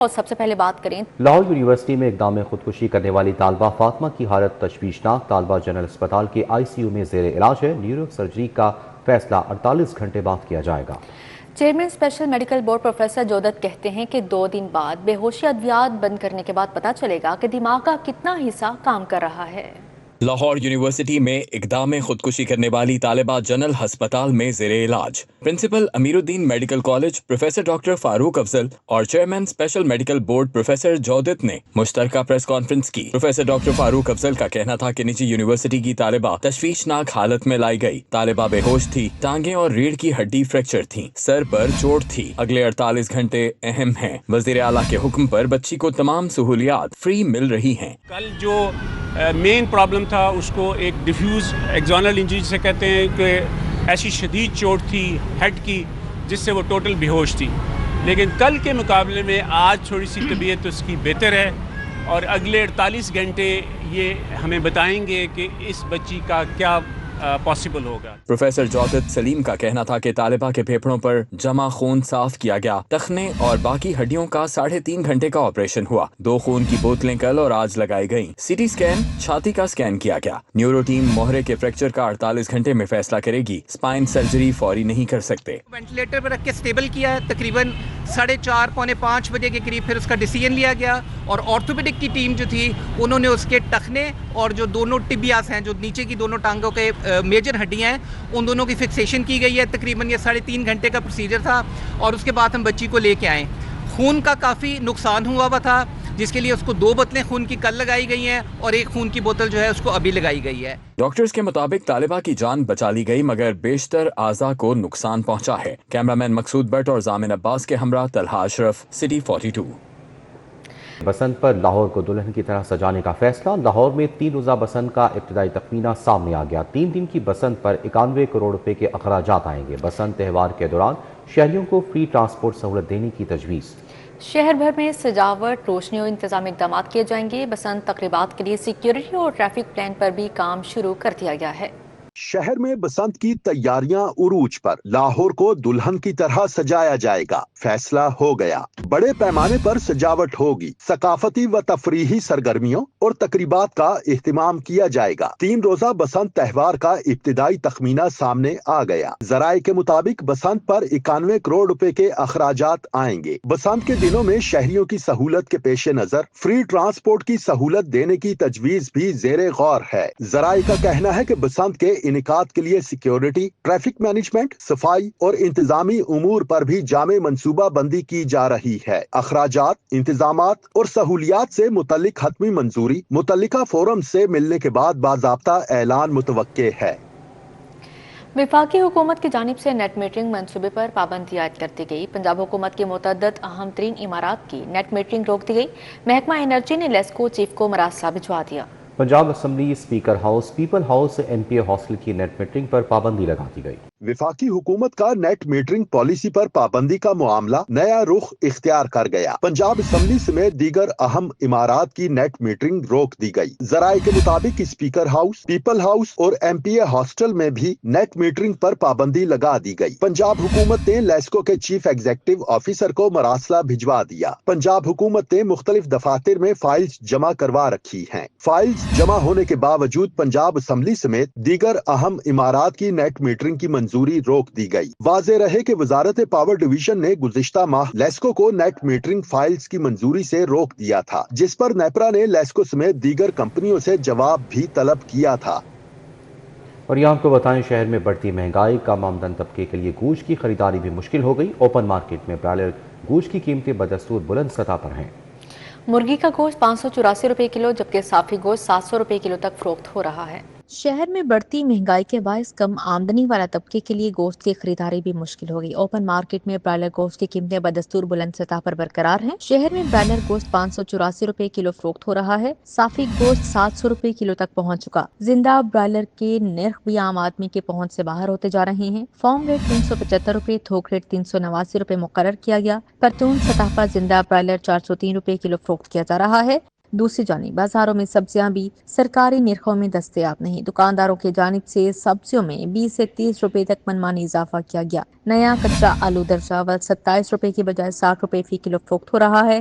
اور سب سے پہلے بات کریں لاہور یونیورسٹی میں اقدام خودکشی کرنے والی طالبہ فاطمہ کی حالت تشویشناک۔ طالبہ جنرل اسپتال کے آئی سی یو میں زیر علاج ہے۔ نیورو سرجری کا فیصلہ 48 گھنٹے بعد کیا جائے گا۔ Chairman special medical board professor Jaudat کہتے ہیں کہ 2 دن بعد بے ہوشی ادویات بند کرنے کے بعد پتہ چلے گا کہ دماغ کا کتنا حصہ کام کر رہا ہے۔ لاہور یونیورسٹی میں اقدام خودکشی کرنے والی طالبہ جنرل ہسپتال میں زیر علاج۔ Principal Ameer uddin medical college professor doctor Farooq Afzal اور chairman special medical board professor Jaudat نے مشترکہ پریس کانفرنس کی۔ پروفیسر ڈاکٹر فاروق افضل کا کہنا تھا کہ نجی یونیورسٹی کی طالبہ تشویشناک حالت میں لائی گئی۔ طالبہ بے ہوش تھی، ٹانگیں اور ریڑھ کی ہڈی فریکچر تھیں، سر پر چوٹ تھی۔ اگلے 48 گھنٹے اہم ہیں۔ وزیر اعلیٰ کے حکم پر بچی کو تمام سہولیات فری مل رہی ہیں۔ کل جو مین پرابلم تھا اس کو ایک ڈیفیوز ایکزونل انجری سے کہتے ہیں کہ ایسی شدید چوٹ تھی ہیڈ کی جس سے وہ ٹوٹل بے ہوش تھی، لیکن کل کے مقابلے میں آج تھوڑی سی طبیعت اس کی بہتر ہے اور اگلے 48 گھنٹے یہ ہمیں بتائیں گے کہ اس بچی کا کیا پاسبل ہوگا۔ پروفیسر جودت سلیم کا کہنا تھا کہ طالبہ کے پھیپھڑوں پر جمع خون صاف کیا گیا۔ ٹخنے اور باقی ہڈیوں کا 3.5 گھنٹے کا آپریشن ہوا۔ 2 خون کی بوتلیں کل اور آج لگائی گئیں۔ سی ٹی اسکین، چھاتی کا اسکین کیا گیا۔ نیورو ٹیم موہرے کے فریکچر کا 48 گھنٹے میں فیصلہ کرے گی۔ اسپائن سرجری فوری نہیں کر سکتے۔ وینٹیلیٹر پر رکھ کے سٹیبل کیا ہے، تقریباً 4:30 پونے 5 بجے کے قریب پھر اس کا ڈیسیژن لیا گیا اور آرتھوپیڈک کی ٹیم جو تھی انہوں نے اس کے ٹخنے اور جو دونوں ٹبیاس ہیں، جو نیچے کی دونوں ٹانگوں کے میجر ہڈیاں ہیں، ان دونوں کی فکسیشن کی گئی ہے۔ تقریباً یہ 3.5 گھنٹے کا پروسیجر تھا اور اس کے بعد ہم بچی کو لے کے آئے۔ خون کا کافی نقصان ہوا تھا جس کے لیے اس کو 2 بوتلیں خون کی کل لگائی گئی ہیں اور 1 خون کی بوتل جو ہے اس کو ابھی لگائی گئی ہے۔ ڈاکٹرز کے مطابق طالبہ کی جان بچا لی گئی مگر بیشتر اعضاء کو نقصان پہنچا ہے۔ کیمرامین مقصود بٹ اور ضامن عباس کے ہمراہ طلحہ اشرف، سٹی 42۔ بسنت پر لاہور کو دلہن کی طرح سجانے کا فیصلہ۔ لاہور میں 3 روزہ بسنت کا ابتدائی تخمینہ سامنے آ گیا۔ 3 دن کی بسنت پر 91 کروڑ روپے کے اخراجات آئیں گے۔ بسنت تہوار کے دوران شہریوں کو فری ٹرانسپورٹ سہولت دینے کی تجویز۔ شہر بھر میں سجاوٹ، روشنی اور انتظامی اقدامات کیے جائیں گے۔ بسنت تقریبات کے لیے سیکیورٹی اور ٹریفک پلان پر بھی کام شروع کر دیا گیا ہے۔ شہر میں بسنت کی تیاریاں عروج پر۔ لاہور کو دلہن کی طرح سجایا جائے گا، فیصلہ ہو گیا۔ بڑے پیمانے پر سجاوٹ ہوگی۔ ثقافتی و تفریحی سرگرمیوں اور تقریبات کا اہتمام کیا جائے گا۔ 3 روزہ بسنت تہوار کا ابتدائی تخمینہ سامنے آ گیا۔ ذرائع کے مطابق بسنت پر 91 کروڑ روپے کے اخراجات آئیں گے۔ بسنت کے دنوں میں شہریوں کی سہولت کے پیش نظر فری ٹرانسپورٹ کی سہولت دینے کی تجویز بھی زیر غور ہے۔ ذرائع کا کہنا ہے کہ بسنت کے انعقاد کے لیے سیکیورٹی، ٹریفک مینجمنٹ، صفائی اور انتظامی امور پر بھی جامع منصوبہ بندی کی جا رہی ہے۔ اخراجات، انتظامات اور سہولیات سے متعلق حتمی منظوری متعلقہ فورم سے ملنے کے بعد باضابطہ اعلان متوقع ہے۔ وفاقی حکومت کی جانب سے نیٹ میٹرنگ منصوبے پر پابندی عائد کر دی گئی۔ پنجاب حکومت کی متعدد اہم ترین عمارات کی نیٹ میٹرنگ روک دی گئی۔ محکمہ انرجی نے لیسکو چیف کو مراسلہ بھجوا دیا۔ Punjab assembly, speaker house, people house, N P A hostel کی نیٹ میٹرنگ پر پابندی لگا دی گئی۔ وفاقی حکومت کا نیٹ میٹرنگ پالیسی پر پابندی کا معاملہ نیا رخ اختیار کر گیا۔ پنجاب اسمبلی سمیت دیگر اہم عمارات کی نیٹ میٹرنگ روک دی گئی۔ ذرائع کے مطابق اسپیکر ہاؤس، پیپل ہاؤس اور ایم پی اے ہاسٹل میں بھی نیٹ میٹرنگ پر پابندی لگا دی گئی۔ پنجاب حکومت نے لیسکو کے چیف ایگزیکٹو آفیسر کو مراسلہ بھجوا دیا۔ پنجاب حکومت نے مختلف دفاتر میں فائلز جمع کروا رکھی ہیں۔ فائلز جمع ہونے کے باوجود پنجاب اسمبلی سمیت دیگر اہم عمارات کی نیٹ میٹرنگ کی منظوری روک دی گئی۔ واضح رہے کہ وزارت پاور ڈویژن نے گزشتہ ماہ لیسکو کو نیٹ میٹرنگ فائلز کی منظوری سے روک دیا تھا، جس پر نیپرا نے لیسکو سمیت دیگر کمپنیوں سے جواب بھی طلب کیا تھا۔ اور یہ آپ کو بتائیں، شہر میں بڑھتی مہنگائی، کم آمدن طبقے کے لیے گوشت کی خریداری بھی مشکل ہو گئی۔ اوپن مارکیٹ میں برائلر گوشت کی قیمتیں بدستور بلند سطح پر ہیں۔ مرغی کا گوشت 584 روپے کلو جبکہ صافی گوشت 700 روپے کلو تک فروخت ہو رہا ہے۔ شہر میں بڑھتی مہنگائی کے باعث کم آمدنی والا طبقے کے لیے گوشت کی خریداری بھی مشکل ہوگی۔ اوپن مارکیٹ میں برائلر گوشت کی قیمتیں بدستور بلند سطح پر برقرار ہیں۔ شہر میں برائلر گوشت 584 روپے کلو فروخت ہو رہا ہے۔ صافی گوشت 700 روپے کلو تک پہنچ چکا۔ زندہ برائلر کے نرخ بھی عام آدمی کے پہنچ سے باہر ہوتے جا رہے ہیں۔ فارم ریٹ 375 روپے، تھوک ریٹ 389 روپے مقرر کیا گیا۔ پرتون سطح پر زندہ برائلر 403 روپے کلو فروخت کیا جا رہا ہے۔ دوسری جانب بازاروں میں سبزیاں بھی سرکاری نرخوں میں دستیاب نہیں۔ دکانداروں کی جانب سے سبزیوں میں 20 سے 30 روپے تک منمانی اضافہ کیا گیا۔ نیا کچا آلو درجہ اول 27 روپے کی بجائے 60 روپے فی کلو فروخت ہو رہا ہے۔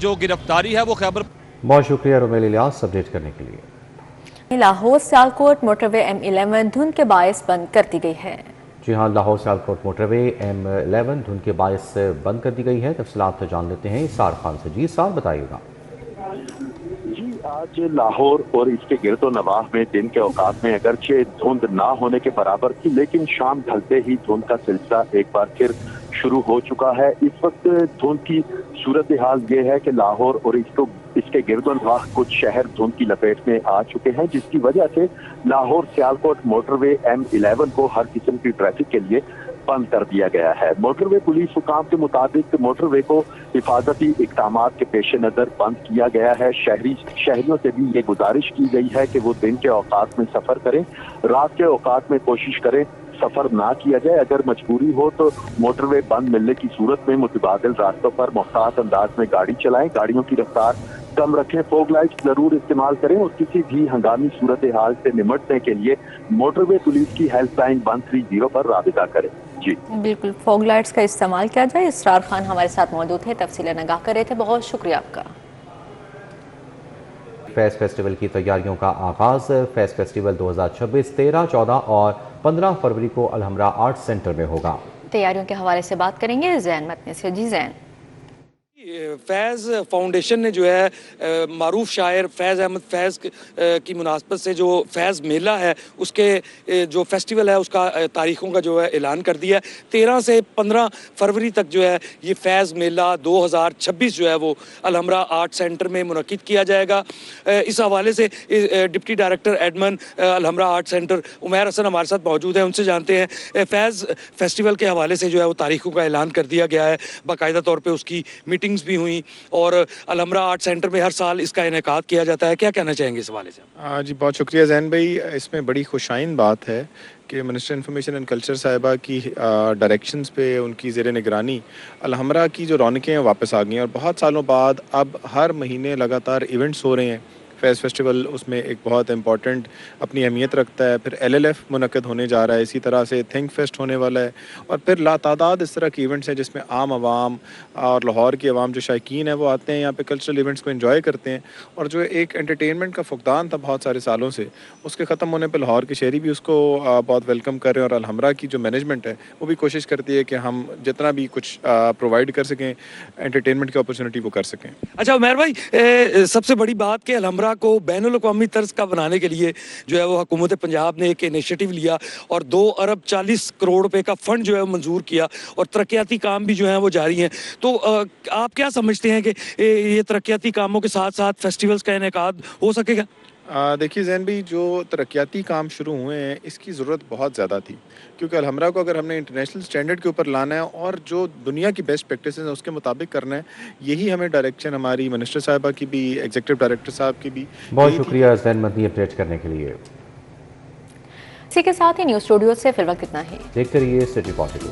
جو گرفتاری ہے وہ خیبر. بہت شکریہ رومیل الیاس اپڈیٹ کرنے کے لیے. لاہور سیالکوٹ موٹر وے M11 دھند کے باعث بند کر دی گئی ہے. جی ہاں، لاہور سیالکوٹ موٹر وے M11 دھند کے باعث بند کر دی گئی ہے. تفصیلات جان لیتے ہیں اسرار خان سے. جی اسرار، بتائیے گا. جی، آج لاہور اور اس کے گرد و نواح میں دن کے اوقات میں اگرچہ دھند نہ ہونے کے برابر تھی، لیکن شام ڈھلتے ہی دھند کا سلسلہ ایک بار پھر شروع ہو چکا ہے. اس وقت دھند کی صورتحال یہ ہے کہ لاہور اور اس کے گرد و نواح کچھ شہر دھند کی لپیٹ میں آ چکے ہیں، جس کی وجہ سے لاہور سیالکوٹ موٹر وے M11 کو ہر قسم کی ٹریفک کے لیے بند کر دیا گیا ہے. موٹر وے پولیس حکام کے مطابق موٹر وے کو حفاظتی اقدامات کے پیش نظر بند کیا گیا ہے. شہریوں سے بھی یہ گزارش کی گئی ہے کہ وہ دن کے اوقات میں سفر کریں، رات کے اوقات میں کوشش کریں سفر نہ کیا جائے. اگر مجبوری ہو تو موٹر وے بند ملنے کی صورت میں متبادل راستوں پر محتاط انداز میں گاڑی چلائیں، گاڑیوں کی رفتار کم رکھیں، فوگ لائٹس ضرور استعمال کریں اور کسی بھی ہنگامی صورتحال سے نمٹنے کے لیے موٹر وے پولیس کی ہیلپ لائن 130 پر رابطہ کریں. جی بالکل، فوگ لائٹس کا استعمال کیا جائے. اسرار خان ہمارے ساتھ موجود تھے، تفصیلیں نگاہ کر رہے تھے. بہت شکریہ آپ کا. فیض فیسٹیول کی تیاریوں کا آغاز. فیض فیسٹیول 2026 13، 14 اور 15 فروری کو الحمرا آرٹ سینٹر میں ہوگا. تیاریوں کے حوالے سے بات کریں گے زین متنی سے. جی زین. فیض فاؤنڈیشن نے جو ہے معروف شاعر فیض احمد فیض کی مناسبت سے جو فیض میلہ ہے اس کے جو فیسٹیول ہے اس کا تاریخوں کا جو ہے اعلان کر دیا ہے. 13 سے 15 فروری تک جو ہے یہ فیض میلہ 2026 جو ہے وہ الحمرا آرٹ سینٹر میں منعقد کیا جائے گا. اس حوالے سے deputy director admin Alhamra art centre Umair Hassan ہمارے ساتھ موجود ہیں، ان سے جانتے ہیں فیض فیسٹیول کے حوالے سے جو ہے وہ تاریخوں کا اعلان کر دیا گیا ہے. باقاعدہ طور پہ اس کی میٹنگ بھی ہوئی اور الحمرا آرٹ سینٹر میں ہر سال اس کا انعقاد کیا جاتا ہے. کیا کہنا چاہیں گے اس حوالے سے؟ جی بہت شکریہ زین بھائی. اس میں بڑی خوشائن بات ہے کہ منسٹر انفارمیشن اینڈ کلچر صاحبہ کی ڈائریکشنز پہ ان کی زیر نگرانی الحمرا کی جو رونقیں ہیں واپس آ گئی ہیں اور بہت سالوں بعد اب ہر مہینے لگاتار ایونٹس ہو رہے ہیں. فیض فیسٹیول اس میں ایک بہت امپورٹنٹ اپنی اہمیت رکھتا ہے. پھر LLF منعقد ہونے جا رہا ہے، اسی طرح سے تھنک فیسٹ ہونے والا ہے اور پھر لاتعداد اس طرح کے ایونٹس ہیں جس میں عام عوام اور لاہور کی عوام جو شائقین ہیں وہ آتے ہیں یہاں پہ کلچرل ایونٹس کو انجوائے کرتے ہیں. اور جو ایک انٹرٹینمنٹ کا فقدان تھا بہت سارے سالوں سے، اس کے ختم ہونے پہ لاہور کے شہری بھی اس کو بہت ویلکم کر رہے ہیں اور الحمرا کی جو مینجمنٹ ہے وہ بھی کوشش کرتی ہے کہ ہم جتنا بھی کچھ پرووائڈ کر سکیں انٹرٹینمنٹ کی اپرچونٹی وہ کر سکیں. اچھا عمیر بھائی، سب سے بڑی بات کہ الحمرا کو بین الاقوامی طرز کا بنانے کے لیے جو ہے وہ حکومت پنجاب نے ایک انیشیٹو لیا اور 2 ارب 40 کروڑ روپے کا فنڈ جو ہے منظور کیا اور ترقیاتی کام بھی جو ہیں وہ جاری ہیں. تو آپ کیا سمجھتے ہیں کہ یہ ترقیاتی کاموں کے ساتھ ساتھ فیسٹیولز کا انعقاد ہو سکے گا؟ دیکھیے زین بھائی، جو ترقیاتی کام شروع ہوئے ہیں اس کی ضرورت بہت زیادہ تھی، کیونکہ الحمرا کو اگر ہم نے انٹرنیشنل سٹینڈرڈ کے اوپر لانا ہے اور جو دنیا کی بیسٹ پریکٹسز ہیں اس کے مطابق کرنا ہے، یہی ہمیں ڈائریکشن ہماری منسٹر صاحبہ کی بھی، ایگزیکٹو ڈائریکٹر صاحب کی بھی. بہت شکریہ زین مدنی اپڈیٹ کرنے کے لیے. اسی کے ساتھ ہی نیوز اسٹوڈیو سے فی الوقت اتنا ہی. دیکھتے رہیے سٹی پوزیٹو.